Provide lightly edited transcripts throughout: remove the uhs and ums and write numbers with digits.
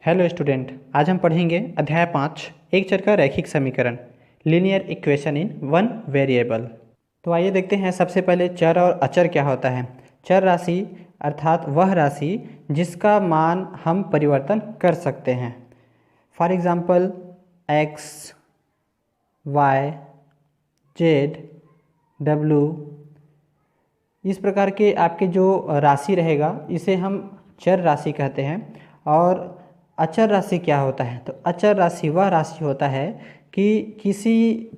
Hello student, आज हम पढ़ेंगे अध्याय 5 एक चर का रैखिक समीकरण linear equation in one variable. तो आइए देखते हैं सबसे पहले चर और अचर क्या होता है। चर राशि अर्थात वह राशि जिसका मान हम परिवर्तन कर सकते हैं। For example x, y, z, डब्लू, इस प्रकार के आपके जो राशि रहेगा इसे हम चर राशि कहते हैं। और अचर राशि क्या होता है? तो अचर राशि वह राशि होता है कि किसी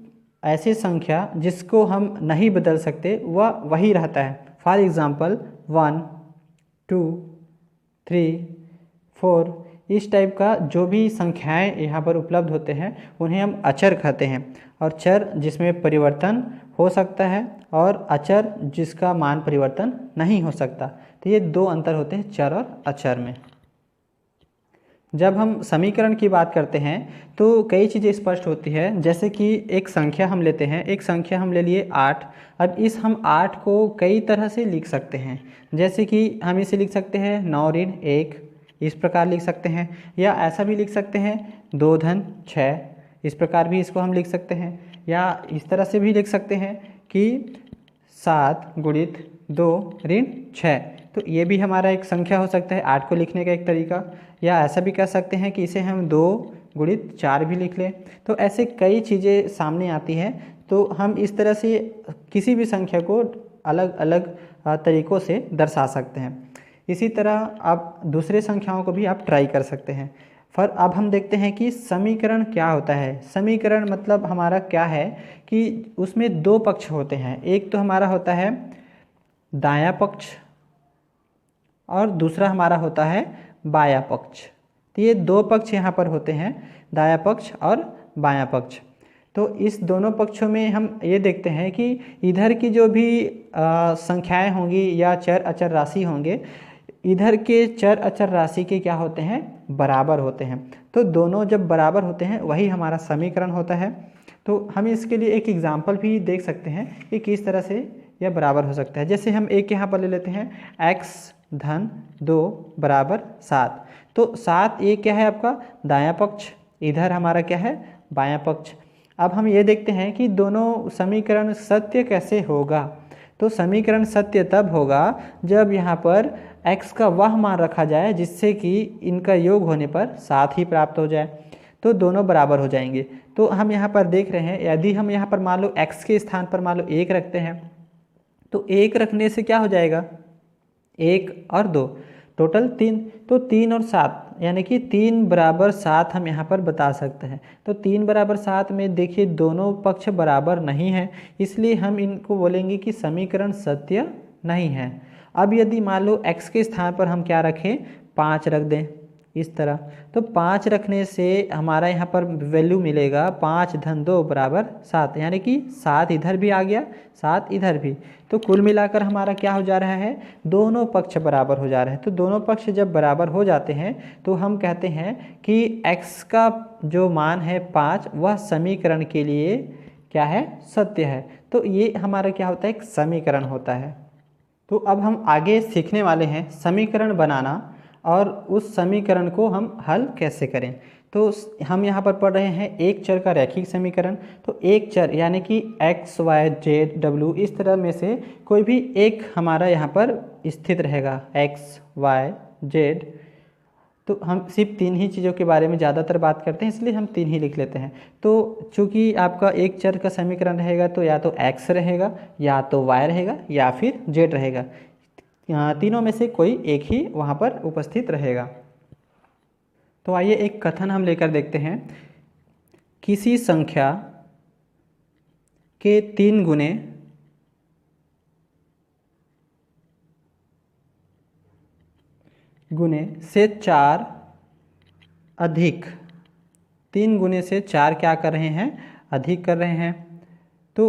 ऐसी संख्या जिसको हम नहीं बदल सकते वह वही रहता है। फॉर एग्ज़ाम्पल 1, 2, 3, 4, इस टाइप का जो भी संख्याएं यहाँ पर उपलब्ध होते हैं उन्हें हम अचर कहते हैं। और चर जिसमें परिवर्तन हो सकता है और अचर जिसका मान परिवर्तन नहीं हो सकता। तो ये दो अंतर होते हैं चर और अचर में। जब हम समीकरण की बात करते हैं तो कई चीज़ें स्पष्ट होती है। जैसे कि एक संख्या हम लेते हैं, एक संख्या हम ले लिए 8। अब इस हम 8 को कई तरह से लिख सकते हैं। जैसे कि हम इसे लिख सकते हैं 9 ऋण 1, इस प्रकार लिख सकते हैं। या ऐसा भी लिख सकते हैं 2 धन 6, इस प्रकार भी इसको हम लिख सकते हैं। या इस तरह से भी लिख सकते हैं कि 7 गुणित 2 ऋण 6। तो ये भी हमारा एक संख्या हो सकता है 8 को लिखने का एक तरीका। या ऐसा भी कह सकते हैं कि इसे हम 2 गुणित 4 भी लिख लें। तो ऐसे कई चीज़ें सामने आती हैं। तो हम इस तरह से किसी भी संख्या को अलग अलग तरीक़ों से दर्शा सकते हैं। इसी तरह आप दूसरे संख्याओं को भी आप ट्राई कर सकते हैं। पर अब हम देखते हैं कि समीकरण क्या होता है। समीकरण मतलब हमारा क्या है कि उसमें दो पक्ष होते हैं। एक तो हमारा होता है दायां पक्ष और दूसरा हमारा होता है बायां पक्ष। तो ये दो पक्ष यहाँ पर होते हैं, दायां पक्ष और बायां पक्ष। तो इस दोनों पक्षों में हम ये देखते हैं कि इधर की जो भी संख्याएं होंगी या चर अचर राशि होंगे, इधर के चर अचर राशि के क्या होते हैं, बराबर होते हैं। तो दोनों जब बराबर होते हैं वही हमारा समीकरण होता है। तो हम इसके लिए एक एग्जाम्पल भी देख सकते हैं कि किस तरह से यह बराबर हो सकता है। जैसे हम एक यहाँ पर ले लेते हैं x धन 2 बराबर 7। तो 7 ये क्या है आपका दायां पक्ष, इधर हमारा क्या है बायां पक्ष। अब हम ये देखते हैं कि दोनों समीकरण सत्य कैसे होगा। तो समीकरण सत्य तब होगा जब यहाँ पर x का वह मान रखा जाए जिससे कि इनका योग होने पर 7 ही प्राप्त हो जाए। तो दोनों बराबर हो जाएंगे। तो हम यहाँ पर देख रहे हैं, यदि हम यहाँ पर मान लो x के स्थान पर मान लो 1 रखते हैं तो 1 रखने से क्या हो जाएगा, 1 और 2 टोटल 3। तो 3 और 7 यानी कि 3 बराबर 7 हम यहाँ पर बता सकते हैं। तो 3 बराबर 7 में देखिए दोनों पक्ष बराबर नहीं है, इसलिए हम इनको बोलेंगे कि समीकरण सत्य नहीं है। अब यदि मान लो x के स्थान पर हम क्या रखें, 5 रख दें इस तरह। तो 5 रखने से हमारा यहाँ पर वैल्यू मिलेगा 5 धन 2 बराबर 7, यानी कि 7 इधर भी आ गया 7 इधर भी। तो कुल मिलाकर हमारा क्या हो जा रहा है, दोनों पक्ष बराबर हो जा रहे हैं। तो दोनों पक्ष जब बराबर हो जाते हैं तो हम कहते हैं कि x का जो मान है 5 वह समीकरण के लिए क्या है, सत्य है। तो ये हमारा क्या होता है, एक समीकरण होता है। तो अब हम आगे सीखने वाले हैं समीकरण बनाना और उस समीकरण को हम हल कैसे करें। तो हम यहाँ पर पढ़ रहे हैं एक चर का रैखिक समीकरण। तो एक चर यानी कि x, y, z, w इस तरह में से कोई भी एक हमारा यहाँ पर स्थित रहेगा, x, y, z। तो हम सिर्फ 3 ही चीज़ों के बारे में ज़्यादातर बात करते हैं, इसलिए हम 3 ही लिख लेते हैं। तो चूँकि आपका एक चर का समीकरण रहेगा तो या तो x रहेगा या तो y रहेगा या फिर z रहेगा। तीनों में से कोई एक ही वहाँ पर उपस्थित रहेगा। तो आइए एक कथन हम लेकर देखते हैं। किसी संख्या के 3 गुने से 4 अधिक, 3 गुने से 4 क्या कर रहे हैं, अधिक कर रहे हैं। तो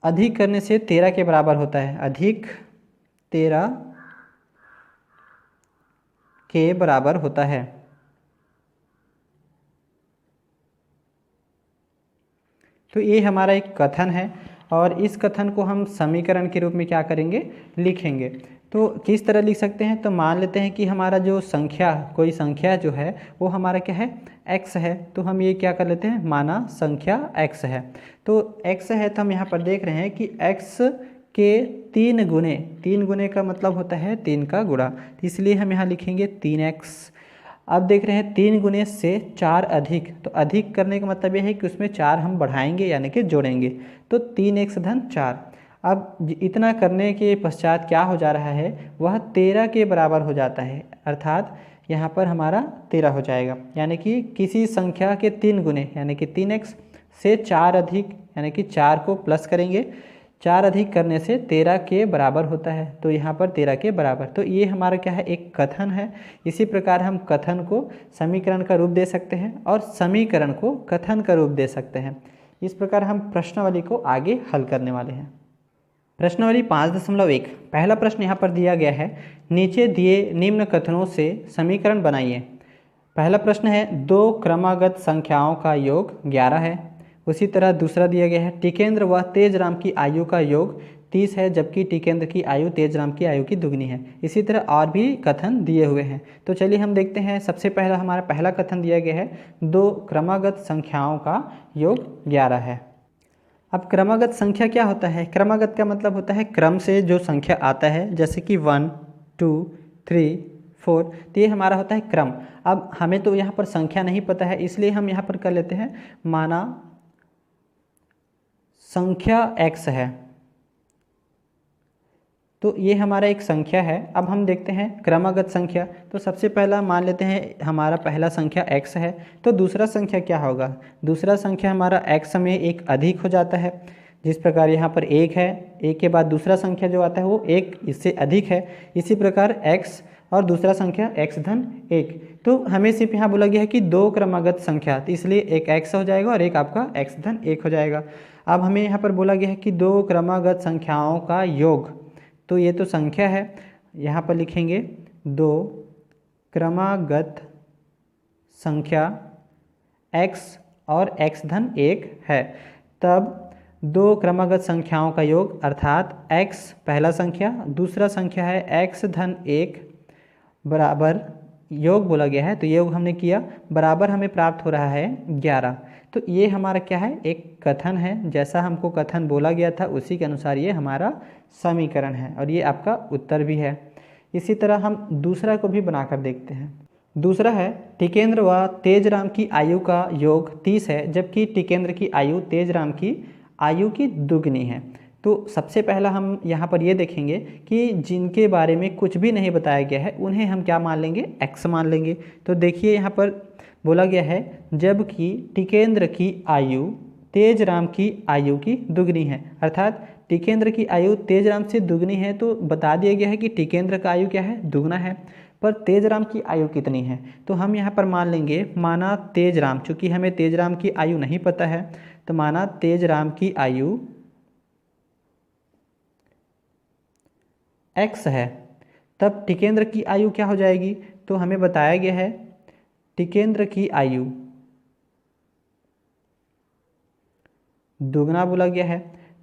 अधिक करने से 13 के बराबर होता है, अधिक 13 के बराबर होता है। तो ये हमारा एक कथन है और इस कथन को हम समीकरण के रूप में क्या करेंगे, लिखेंगे। तो किस तरह लिख सकते हैं, तो मान लेते हैं कि हमारा जो संख्या, कोई संख्या जो है वो हमारा क्या है, x है। तो हम ये क्या कर लेते हैं, माना संख्या x है। तो x है तो हम यहाँ पर देख रहे हैं कि x के 3 गुने, 3 गुने का मतलब होता है 3 का गुणा, तो इसलिए हम यहाँ लिखेंगे 3x। अब देख रहे हैं 3 गुने से 4 अधिक, तो अधिक करने का मतलब ये है कि उसमें 4 हम बढ़ाएंगे यानी कि जोड़ेंगे, तो 3x धन 4। अब इतना करने के पश्चात क्या हो जा रहा है, वह 13 के बराबर हो जाता है, अर्थात यहाँ पर हमारा 13 हो जाएगा। यानी कि किसी संख्या के 3 गुने यानी कि 3x से 4 अधिक यानी कि 4 को प्लस करेंगे, 4 अधिक करने से 13 के बराबर होता है, तो यहाँ पर 13 के बराबर। तो ये हमारा क्या है, एक कथन है। इसी प्रकार हम कथन को समीकरण का रूप दे सकते हैं और समीकरण को कथन का रूप दे सकते हैं। इस प्रकार हम प्रश्नावली को आगे हल करने वाले हैं। प्रश्नावली 5.1, पहला प्रश्न यहाँ पर दिया गया है, नीचे दिए निम्न कथनों से समीकरण बनाइए। पहला प्रश्न है, 2 क्रमागत संख्याओं का योग 11 है। उसी तरह दूसरा दिया गया है, टिकेंद्र व तेजराम की आयु का योग 30 है, जबकि टिकेंद्र की आयु तेजराम की आयु की दुगनी है। इसी तरह और भी कथन दिए हुए हैं। तो चलिए हम देखते हैं। सबसे पहला हमारा पहला कथन दिया गया है, 2 क्रमागत संख्याओं का योग 11 है। अब क्रमागत संख्या क्या होता है, क्रमागत का मतलब होता है क्रम से जो संख्या आता है, जैसे कि 1 2 3 4, तो ये हमारा होता है क्रम। अब हमें तो यहाँ पर संख्या नहीं पता है, इसलिए हम यहाँ पर कर लेते हैं, माना संख्या x है, तो ये हमारा एक संख्या है। अब हम देखते हैं क्रमागत संख्या, तो सबसे पहला मान लेते हैं हमारा पहला संख्या x है, तो दूसरा संख्या क्या होगा, दूसरा संख्या हमारा x में एक अधिक हो जाता है। जिस प्रकार यहाँ पर 1 है, 1 के बाद दूसरा संख्या जो आता है वो 1 इससे अधिक है। इसी प्रकार x और दूसरा संख्या x धन 1, तो हमें सिर्फ यहाँ बोला गया है कि 2 क्रमागत संख्या, तो इसलिए एक x हो जाएगा और एक आपका x धन 1 हो जाएगा। अब हमें यहाँ पर बोला गया है कि 2 क्रमागत संख्याओं का योग, तो ये तो संख्या है, यहाँ पर लिखेंगे 2 क्रमागत संख्या x और x धन 1 है। तब 2 क्रमागत संख्याओं का योग अर्थात x पहला संख्या, दूसरा संख्या है x धन 1 बराबर, योग बोला गया है तो योग हमने किया, बराबर हमें प्राप्त हो रहा है 11। तो ये हमारा क्या है, एक कथन है। जैसा हमको कथन बोला गया था उसी के अनुसार ये हमारा समीकरण है और ये आपका उत्तर भी है। इसी तरह हम दूसरा को भी बनाकर देखते हैं। दूसरा है, टिकेंद्र व तेजराम की आयु का योग 30 है, जबकि टिकेंद्र की आयु तेजराम की आयु की दुगनी है। तो सबसे पहला हम यहाँ पर ये देखेंगे कि जिनके बारे में कुछ भी नहीं बताया गया है उन्हें हम क्या मान लेंगे, x मान लेंगे। तो देखिए यहाँ पर बोला गया है, जबकि टिकेंद्र की आयु तेजराम की आयु की दुगनी है, अर्थात टिकेंद्र की आयु तेजराम से दुगनी है, तो बता दिया गया है कि टिकेंद्र का आयु क्या है, दुगना है, पर तेजराम की आयु कितनी है। तो हम यहाँ पर मान लेंगे, माना तेजराम, चूँकि हमें तेजराम की आयु नहीं पता है, तो माना तेजराम की आयु x है, तब टिकेंद्र की आयु क्या हो जाएगी। तो हमें बताया गया है टिकेंद्र की आयु दुगना बोला गया है,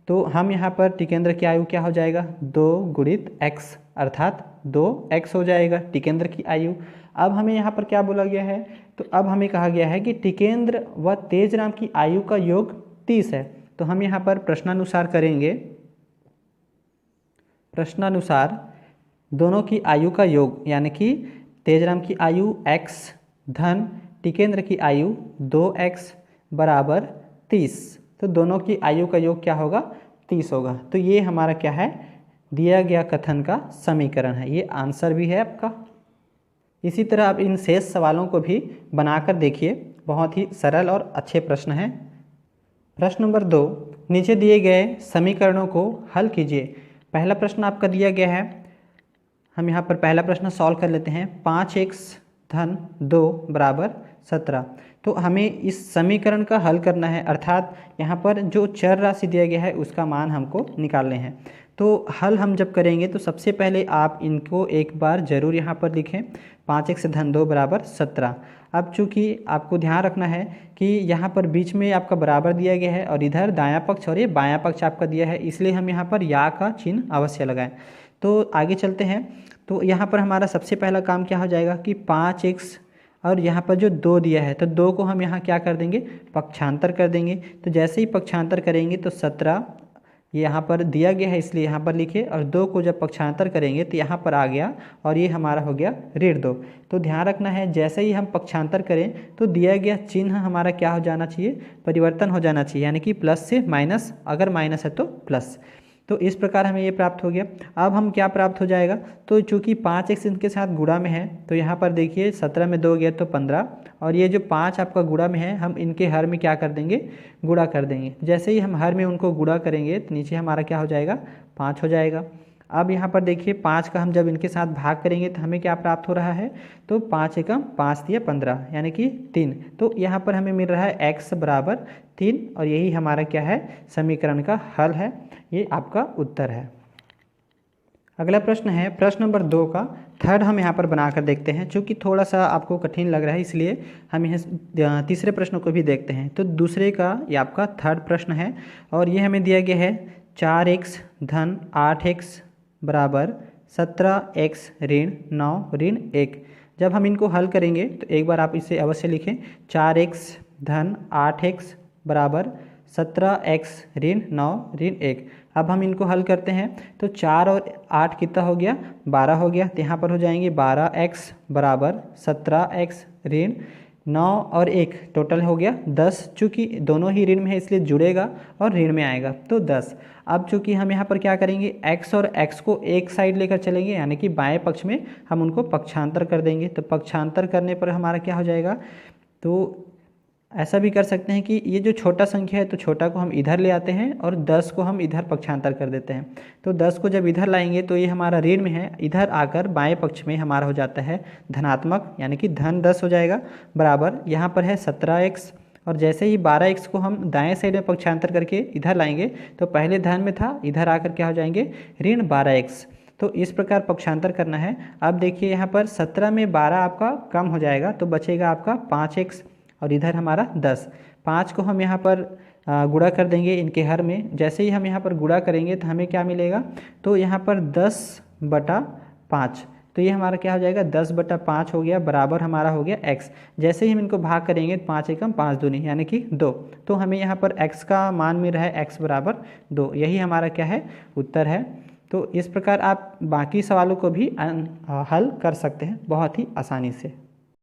तो हम यहाँ पर टिकेंद्र की आयु क्या हो जाएगा, 2 गुणित x, अर्थात 2x हो जाएगा टिकेंद्र की आयु। अब हमें यहाँ पर क्या बोला गया है, तो अब हमें कहा गया है कि टिकेंद्र व तेजराम की आयु का योग 30 है। तो हम यहाँ पर प्रश्नानुसार करेंगे, प्रश्नानुसार दोनों की आयु का योग, यानी कि तेजराम की आयु x धन टिकेंद्र की आयु 2x बराबर 30, तो दोनों की आयु का योग क्या होगा, 30 होगा। तो ये हमारा क्या है, दिया गया कथन का समीकरण है, ये आंसर भी है आपका। इसी तरह आप इन शेष सवालों को भी बनाकर देखिए, बहुत ही सरल और अच्छे प्रश्न हैं। प्रश्न नंबर 2, नीचे दिए गए समीकरणों को हल कीजिए। पहला प्रश्न आपका दिया गया है, हम यहाँ पर पहला प्रश्न सॉल्व कर लेते हैं। 5x धन 2 बराबर 17, तो हमें इस समीकरण का हल करना है, अर्थात यहाँ पर जो चर राशि दिया गया है उसका मान हमको निकालने हैं। तो हल हम जब करेंगे तो सबसे पहले आप इनको एक बार ज़रूर यहाँ पर लिखें, 5x धन 2 बराबर 17। अब चूँकि आपको ध्यान रखना है कि यहाँ पर बीच में आपका बराबर दिया गया है और इधर दायां पक्ष और ये बायां पक्ष आपका दिया है, इसलिए हम यहाँ पर या का चिन्ह अवश्य लगाएं। तो आगे चलते हैं। तो यहाँ पर हमारा सबसे पहला काम क्या हो जाएगा कि 5x और यहाँ पर जो 2 दिया है तो 2 को हम यहाँ क्या कर देंगे, पक्षांतर कर देंगे। तो जैसे ही पक्षांतर करेंगे तो 17 यहाँ पर दिया गया है इसलिए यहाँ पर लिखे, और 2 को जब पक्षांतर करेंगे तो यहाँ पर आ गया और ये हमारा हो गया ऋण 2। तो ध्यान रखना है जैसे ही हम पक्षांतर करें तो दिया गया चिन्ह हमारा क्या हो जाना चाहिए, परिवर्तन हो जाना चाहिए, यानी कि प्लस से माइनस, अगर माइनस है तो प्लस। तो इस प्रकार हमें ये प्राप्त हो गया। अब हम क्या प्राप्त हो जाएगा, तो चूंकि 5x इनके साथ गुणा में है तो यहाँ पर देखिए 17 में 2 गया तो 15, और ये जो 5 आपका गुणा में है हम इनके हर में क्या कर देंगे, गुणा कर देंगे। जैसे ही हम हर में उनको गुणा करेंगे तो नीचे हमारा क्या हो जाएगा, 5 हो जाएगा। अब यहाँ पर देखिए 5 का हम जब इनके साथ भाग करेंगे तो हमें क्या प्राप्त हो रहा है, तो 5 एकम 5 दिया 15 यानी कि 3। तो यहाँ पर हमें मिल रहा है x बराबर 3, और यही हमारा क्या है, समीकरण का हल है। ये आपका उत्तर है। अगला प्रश्न है प्रश्न नंबर 2 का थर्ड हम यहाँ पर बनाकर देखते हैं। चूँकि थोड़ा सा आपको कठिन लग रहा है इसलिए हम यह तीसरे प्रश्न को भी देखते हैं। तो दूसरे का ये आपका थर्ड प्रश्न है, और ये हमें दिया गया है 4x धन 8x बराबर 17x ऋण 9 ऋण 1। जब हम इनको हल करेंगे तो एक बार आप इसे अवश्य लिखें, 4x धन 8x बराबर 17x ऋण 9 ऋण 1। अब हम इनको हल करते हैं तो 4 और 8 कितना हो गया, 12 हो गया। तो यहाँ पर हो जाएंगे 12x बराबर 17x ऋण 9 और 1 टोटल हो गया 10। चूँकि दोनों ही ऋण में है इसलिए जुड़ेगा और ऋण में आएगा तो 10। अब चूँकि हम यहाँ पर क्या करेंगे, x और x को एक साइड लेकर चलेंगे, यानी कि बाएं पक्ष में हम उनको पक्षांतर कर देंगे। तो पक्षांतर करने पर हमारा क्या हो जाएगा, तो ऐसा भी कर सकते हैं कि ये जो छोटा संख्या है तो छोटा को हम इधर ले आते हैं और 10 को हम इधर पक्षांतर कर देते हैं। तो 10 को जब इधर लाएंगे तो ये हमारा ऋण में है, इधर आकर बाएं पक्ष में हमारा हो जाता है धनात्मक, यानी कि धन 10 हो जाएगा बराबर। यहाँ पर है 17x, और जैसे ही 12x को हम दाएं साइड में पक्षांतर करके इधर लाएंगे तो पहले धन में था, इधर आकर क्या हो जाएंगे, ऋण 12x। तो इस प्रकार पक्षांतर करना है। अब देखिए यहाँ पर 17 में 12 आपका कम हो जाएगा तो बचेगा आपका 5x, और इधर हमारा 10। 5 को हम यहाँ पर गुणा कर देंगे इनके हर में। जैसे ही हम यहाँ पर गुणा करेंगे तो हमें क्या मिलेगा, तो यहाँ पर 10/5। तो ये हमारा क्या हो जाएगा, 10/5 हो गया बराबर हमारा हो गया x। जैसे ही हम इनको भाग करेंगे तो 5 एकम 5 दूनी यानी कि 2। तो हमें यहाँ पर x का मान मिल रहा है x बराबर 2। यही हमारा क्या है, उत्तर है। तो इस प्रकार आप बाकी सवालों को भी हल कर सकते हैं बहुत ही आसानी से।